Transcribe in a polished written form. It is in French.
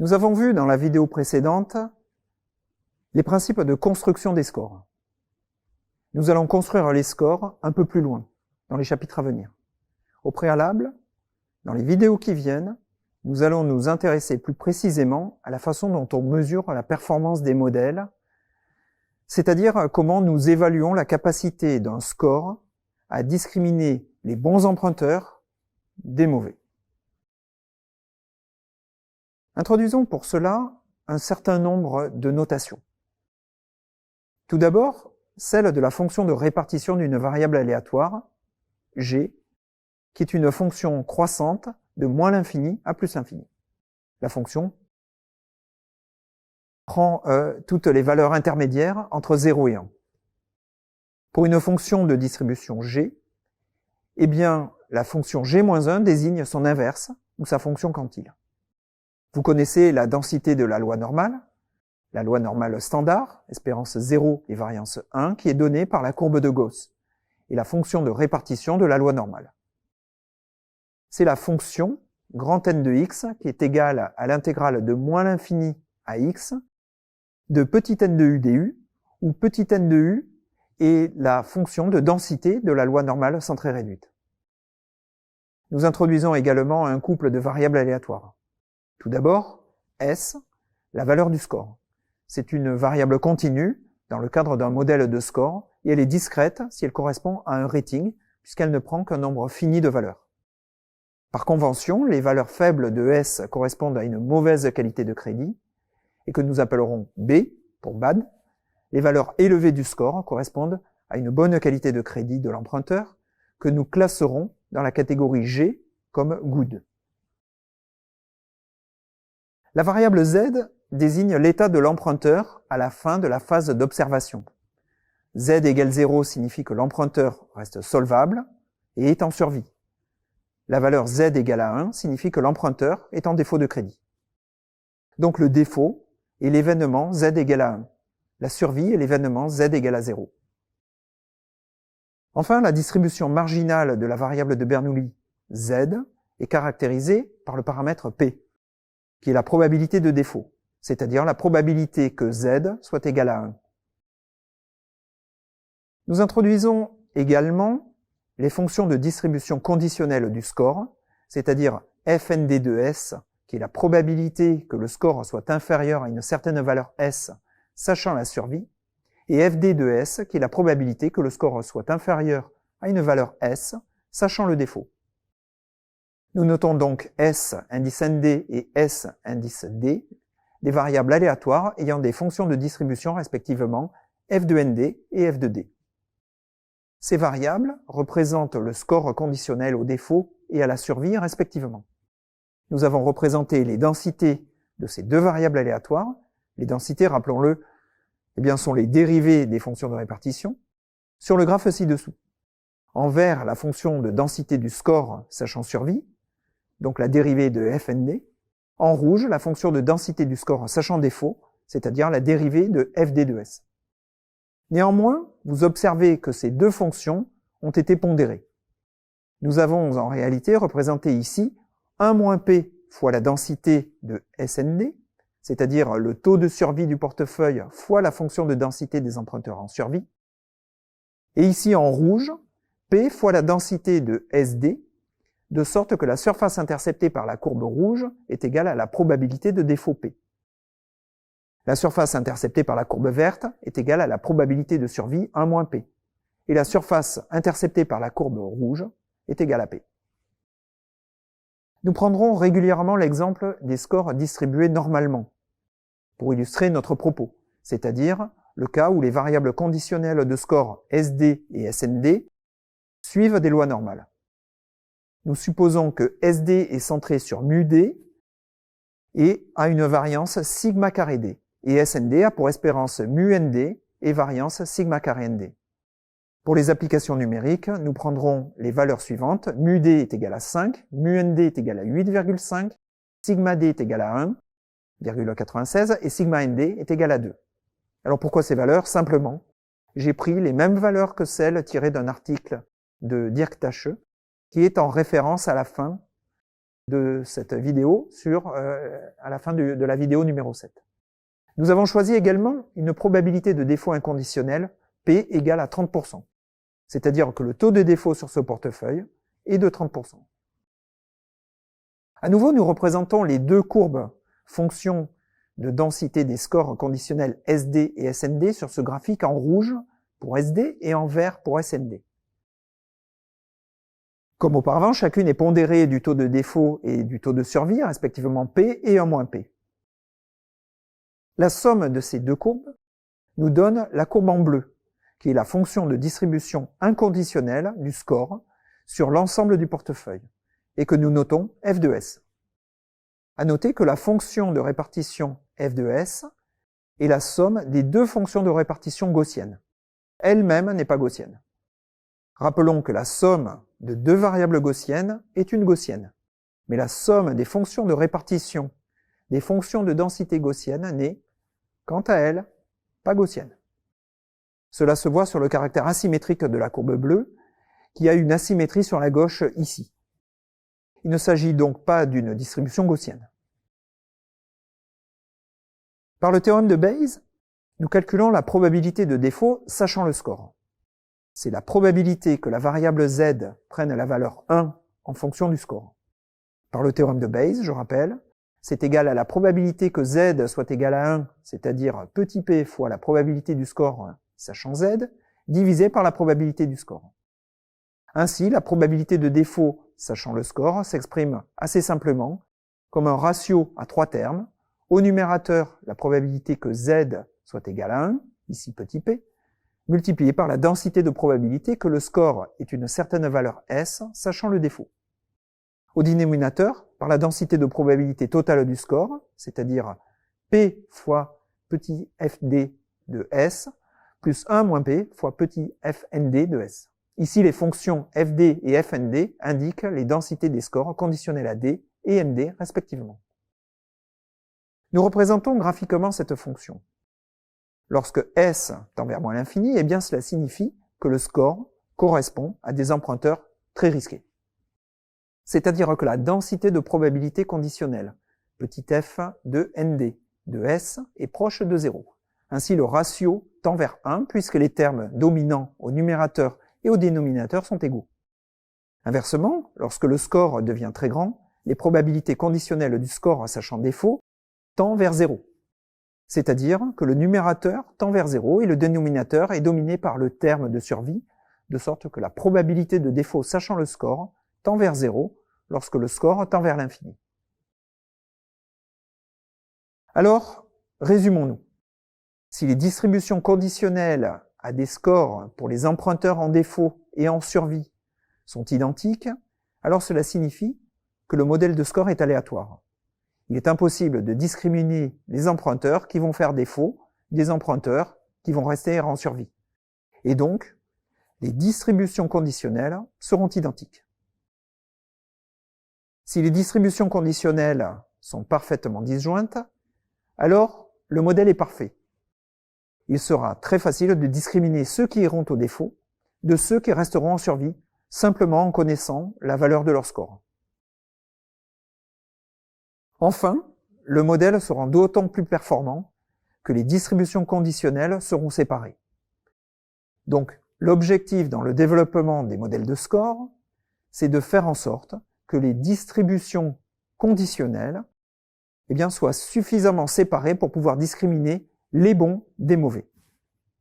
Nous avons vu dans la vidéo précédente les principes de construction des scores. Nous allons construire les scores un peu plus loin, dans les chapitres à venir. Au préalable, dans les vidéos qui viennent, nous allons nous intéresser plus précisément à la façon dont on mesure la performance des modèles, c'est-à-dire comment nous évaluons la capacité d'un score à discriminer les bons emprunteurs des mauvais. Introduisons pour cela un certain nombre de notations. Tout d'abord, celle de la fonction de répartition d'une variable aléatoire, g, qui est une fonction croissante de moins l'infini à plus l'infini. La fonction prend toutes les valeurs intermédiaires entre 0 et 1. Pour une fonction de distribution g, eh bien, la fonction g-1 désigne son inverse, ou sa fonction quantile. Vous connaissez la densité de la loi normale standard, espérance 0 et variance 1, qui est donnée par la courbe de Gauss, et la fonction de répartition de la loi normale. C'est la fonction grand N de x qui est égale à l'intégrale de moins l'infini à x de petit n de u du, où petit n de u est la fonction de densité de la loi normale centrée réduite. Nous introduisons également un couple de variables aléatoires. Tout d'abord, S, la valeur du score. C'est une variable continue dans le cadre d'un modèle de score et elle est discrète si elle correspond à un rating puisqu'elle ne prend qu'un nombre fini de valeurs. Par convention, les valeurs faibles de S correspondent à une mauvaise qualité de crédit et que nous appellerons B pour bad. Les valeurs élevées du score correspondent à une bonne qualité de crédit de l'emprunteur que nous classerons dans la catégorie G comme good. La variable Z désigne l'état de l'emprunteur à la fin de la phase d'observation. Z égale 0 signifie que l'emprunteur reste solvable et est en survie. La valeur Z égale à 1 signifie que l'emprunteur est en défaut de crédit. Donc le défaut est l'événement Z égale à 1. La survie est l'événement Z égale à 0. Enfin, la distribution marginale de la variable de Bernoulli Z est caractérisée par le paramètre P, qui est la probabilité de défaut, c'est-à-dire la probabilité que Z soit égal à 1. Nous introduisons également les fonctions de distribution conditionnelle du score, c'est-à-dire fnd de S, qui est la probabilité que le score soit inférieur à une certaine valeur S, sachant la survie, et fd de S, qui est la probabilité que le score soit inférieur à une valeur S, sachant le défaut. Nous notons donc S indice ND et S indice D, des variables aléatoires ayant des fonctions de distribution respectivement f de ND et f de D. Ces variables représentent le score conditionnel au défaut et à la survie respectivement. Nous avons représenté les densités de ces deux variables aléatoires. Les densités, rappelons-le, eh bien, sont les dérivées des fonctions de répartition, sur le graphe ci-dessous. En vert, la fonction de densité du score sachant survie, donc la dérivée de fnd. En rouge, la fonction de densité du score sachant défaut, c'est-à-dire la dérivée de fd de s. Néanmoins, vous observez que ces deux fonctions ont été pondérées. Nous avons en réalité représenté ici 1 moins p fois la densité de SND, c'est-à-dire le taux de survie du portefeuille fois la fonction de densité des emprunteurs en survie. Et ici en rouge, p fois la densité de SD, de sorte que la surface interceptée par la courbe rouge est égale à la probabilité de défaut P. La surface interceptée par la courbe verte est égale à la probabilité de survie 1 moins P. Et la surface interceptée par la courbe rouge est égale à P. Nous prendrons régulièrement l'exemple des scores distribués normalement, pour illustrer notre propos, c'est-à-dire le cas où les variables conditionnelles de score SD et SND suivent des lois normales. Nous supposons que SD est centré sur mu D et a une variance sigma carré D, et SND a pour espérance mu ND et variance sigma carré ND. Pour les applications numériques, nous prendrons les valeurs suivantes. Mu D est égal à 5, mu ND est égal à 8,5, sigma D est égal à 1,96 et sigma ND est égal à 2. Alors pourquoi ces valeurs? Simplement, j'ai pris les mêmes valeurs que celles tirées d'un article de Dirk Tache, qui est en référence à la fin de cette vidéo à la fin de la vidéo numéro 7. Nous avons choisi également une probabilité de défaut inconditionnelle P égale à 30%. C'est-à-dire que le taux de défaut sur ce portefeuille est de 30%. À nouveau, nous représentons les deux courbes fonction de densité des scores conditionnels SD et SND sur ce graphique en rouge pour SD et en vert pour SND. Comme auparavant, chacune est pondérée du taux de défaut et du taux de survie, respectivement P et 1 - P. La somme de ces deux courbes nous donne la courbe en bleu, qui est la fonction de distribution inconditionnelle du score sur l'ensemble du portefeuille, et que nous notons f de S. À noter que la fonction de répartition f de S est la somme des deux fonctions de répartition gaussienne. Elle-même n'est pas gaussienne. Rappelons que la somme de deux variables gaussiennes est une gaussienne, mais la somme des fonctions de répartition des fonctions de densité gaussienne n'est, quant à elle, pas gaussienne. Cela se voit sur le caractère asymétrique de la courbe bleue, qui a une asymétrie sur la gauche ici. Il ne s'agit donc pas d'une distribution gaussienne. Par le théorème de Bayes, nous calculons la probabilité de défaut sachant le score. C'est la probabilité que la variable z prenne la valeur 1 en fonction du score. Par le théorème de Bayes, je rappelle, c'est égal à la probabilité que z soit égal à 1, c'est-à-dire petit p fois la probabilité du score sachant z, divisé par la probabilité du score. Ainsi, la probabilité de défaut sachant le score s'exprime assez simplement comme un ratio à 3 termes. Au numérateur, la probabilité que z soit égal à 1, ici petit p, multiplié par la densité de probabilité que le score est une certaine valeur S, sachant le défaut. Au dénominateur, par la densité de probabilité totale du score, c'est-à-dire P fois petit fd de S, plus 1 - P fois petit fnd de S. Ici, les fonctions fd et fnd indiquent les densités des scores conditionnels à d et nd respectivement. Nous représentons graphiquement cette fonction. Lorsque S tend vers moins l'infini, eh bien cela signifie que le score correspond à des emprunteurs très risqués. C'est-à-dire que la densité de probabilité conditionnelle, petit f de nd, de S, est proche de 0. Ainsi, le ratio tend vers 1 puisque les termes dominants au numérateur et au dénominateur sont égaux. Inversement, lorsque le score devient très grand, les probabilités conditionnelles du score sachant défaut tend vers 0. C'est-à-dire que le numérateur tend vers 0 et le dénominateur est dominé par le terme de survie, de sorte que la probabilité de défaut sachant le score tend vers 0 lorsque le score tend vers l'infini. Alors, résumons-nous. Si les distributions conditionnelles à des scores pour les emprunteurs en défaut et en survie sont identiques, alors cela signifie que le modèle de score est aléatoire. Il est impossible de discriminer les emprunteurs qui vont faire défaut des emprunteurs qui vont rester en survie. Et donc, les distributions conditionnelles seront identiques. Si les distributions conditionnelles sont parfaitement disjointes, alors le modèle est parfait. Il sera très facile de discriminer ceux qui iront au défaut de ceux qui resteront en survie, simplement en connaissant la valeur de leur score. Enfin, le modèle sera d'autant plus performant que les distributions conditionnelles seront séparées. Donc, l'objectif dans le développement des modèles de score, c'est de faire en sorte que les distributions conditionnelles soient suffisamment séparées pour pouvoir discriminer les bons des mauvais.